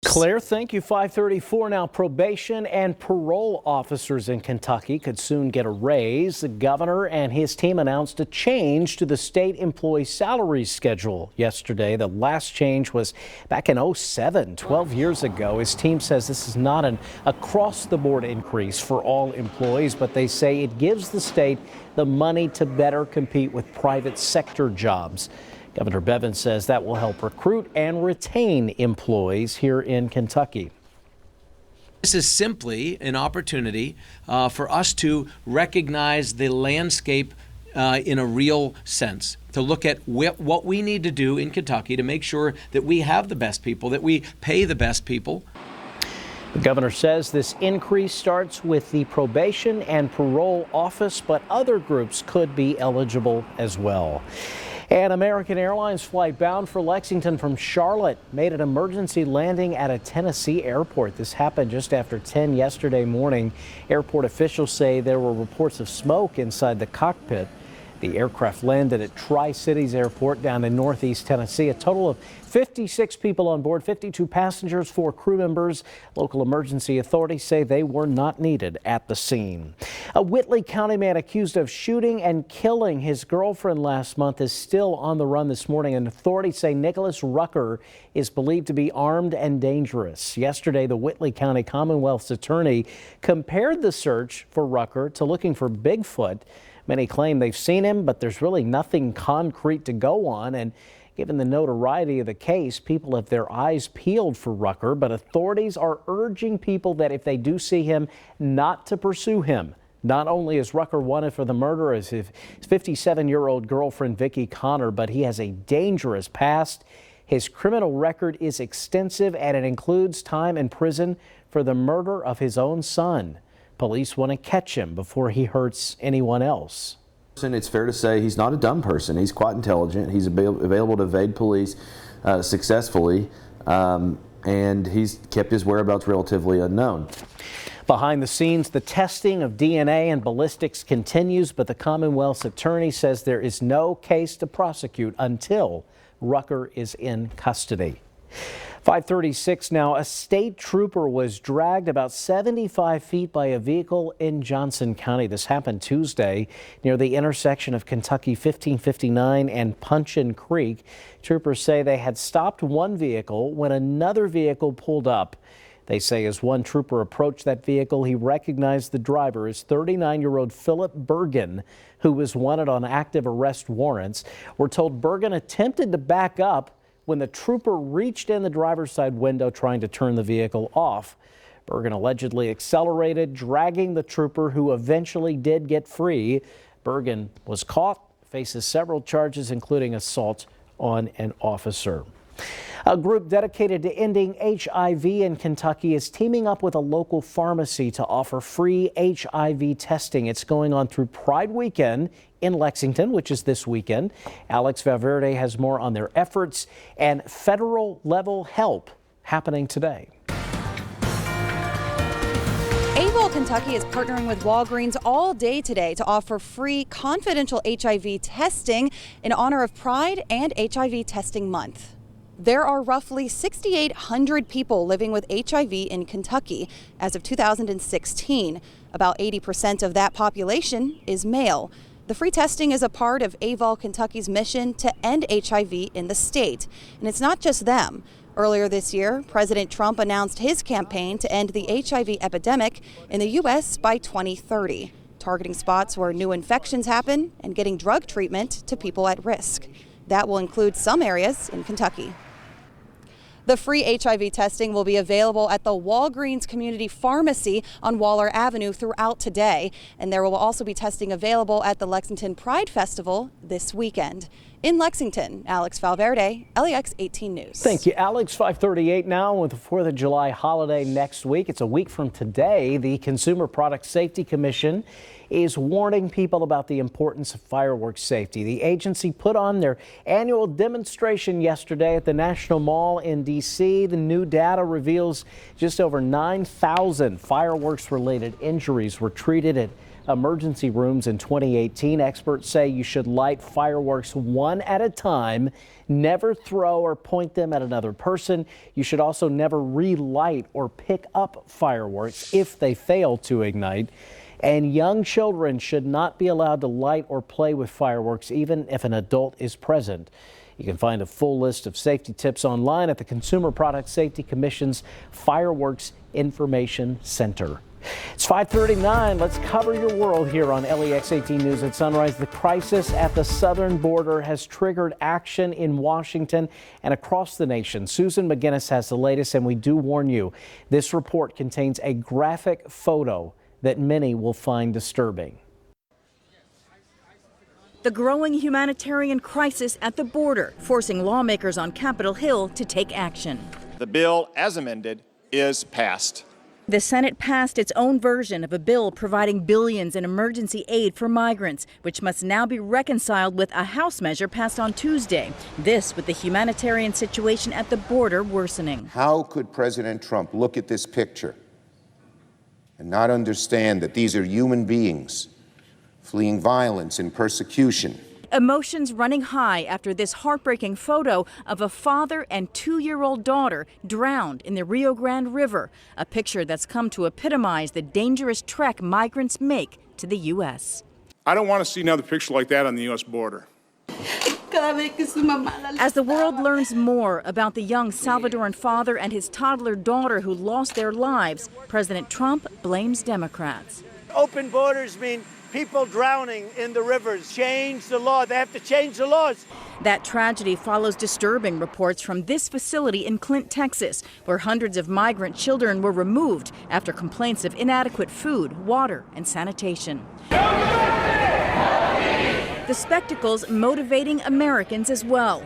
Claire, thank you. 5:34 now. Probation and parole officers in Kentucky could soon get a raise. The governor and his team announced a change to the state employee salary schedule yesterday. The last change was back in 2007, 12 years ago. His team says this is not an across-the-board increase for all employees, but they say it gives the state the money to better compete with private sector jobs. Governor Bevin says that will help recruit and retain employees here in Kentucky. This is simply an opportunity for us to recognize the landscape in a real sense, to look at what we need to do in Kentucky to make sure that we have the best people, that we pay the best people. The governor says this increase starts with the probation and parole office, but other groups could be eligible as well. An American Airlines flight bound for Lexington from Charlotte made an emergency landing at a Tennessee airport. This happened just after 10 yesterday morning. Airport officials say there were reports of smoke inside the cockpit. The aircraft landed at Tri-Cities Airport down in northeast Tennessee. A total of 56 people on board, 52 passengers, 4 crew members. Local emergency authorities say they were not needed at the scene. A Whitley County man accused of shooting and killing his girlfriend last month is still on the run this morning, and authorities say Nicholas Rucker is believed to be armed and dangerous. Yesterday, the Whitley County Commonwealth's attorney compared the search for Rucker to looking for Bigfoot. Many claim they've seen him, but there's really nothing concrete to go on. And given the notoriety of the case, people have their eyes peeled for Rucker. But authorities are urging people that if they do see him, not to pursue him. Not only is Rucker wanted for the murder of his 57-year-old girlfriend, Vicki Connor, but he has a dangerous past. His criminal record is extensive, and it includes time in prison for the murder of his own son. Police want to catch him before he hurts anyone else. It's fair to say he's not a dumb person. He's quite intelligent. He's available to evade police successfully, and he's kept his whereabouts relatively unknown. Behind the scenes, the testing of DNA and ballistics continues, but the Commonwealth's attorney says there is no case to prosecute until Rucker is in custody. 5:36 now. A state trooper was dragged about 75 feet by a vehicle in Johnson County. This happened Tuesday near the intersection of Kentucky 1559 and Punchin Creek. Troopers say they had stopped one vehicle when another vehicle pulled up. They say as one trooper approached that vehicle, he recognized the driver as 39-year-old Philip Bergen, who was wanted on active arrest warrants. We're told Bergen attempted to back up when the trooper reached in the driver's side window trying to turn the vehicle off. Bergen allegedly accelerated, dragging the trooper, who eventually did get free. Bergen was caught, faces several charges, including assault on an officer. A group dedicated to ending HIV in Kentucky is teaming up with a local pharmacy to offer free HIV testing. It's going on through Pride Weekend in Lexington, which is this weekend. Alex Valverde has more on their efforts and federal level help happening today. Kentucky is partnering with Walgreens all day today to offer free confidential HIV testing in honor of Pride and HIV Testing Month. There are roughly 6,800 people living with HIV in Kentucky as of 2016. About 80% of that population is male. The free testing is a part of AVOL Kentucky's mission to end HIV in the state. And it's not just them. Earlier this year, President Trump announced his campaign to end the HIV epidemic in the U.S. by 2030, targeting spots where new infections happen and getting drug treatment to people at risk. That will include some areas in Kentucky. The free HIV testing will be available at the Walgreens Community Pharmacy on Waller Avenue throughout today, and there will also be testing available at the Lexington Pride Festival this weekend. In Lexington, Alex Valverde, LEX 18 News. Thank you, Alex. 5:38 now with the 4th of July holiday next week. It's a week from today. The Consumer Product Safety Commission is warning people about the importance of fireworks safety. The agency put on their annual demonstration yesterday at the National Mall in D.C. The new data reveals just over 9,000 fireworks-related injuries were treated at emergency rooms in 2018. Experts say you should light fireworks one at a time, never throw or point them at another person. You should also never relight or pick up fireworks if they fail to ignite. And young children should not be allowed to light or play with fireworks, even if an adult is present. You can find a full list of safety tips online at the Consumer Product Safety Commission's Fireworks Information Center. It's 5:39. Let's cover your world here on LEX 18 News at Sunrise. The crisis at the southern border has triggered action in Washington and across the nation. Susan McGinnis has the latest, and we do warn you, this report contains a graphic photo that many will find disturbing. The growing humanitarian crisis at the border, forcing lawmakers on Capitol Hill to take action. The bill, as amended, is passed. The Senate passed its own version of a bill providing billions in emergency aid for migrants, which must now be reconciled with a House measure passed on Tuesday. This with the humanitarian situation at the border worsening. How could President Trump look at this picture and not understand that these are human beings fleeing violence and persecution? Emotions running high after this heartbreaking photo of a father and 2-year-old daughter drowned in the Rio Grande River, a picture that's come to epitomize the dangerous trek migrants make to the U.S. I don't want to see another picture like that on the U.S. border. As the world learns more about the young Salvadoran father and his toddler daughter who lost their lives, President Trump blames Democrats. Open borders mean people drowning in the rivers. Change the law. They have to change the laws. That tragedy follows disturbing reports from this facility in Clint, Texas, where hundreds of migrant children were removed after complaints of inadequate food, water, and sanitation. The spectacles motivating Americans as well.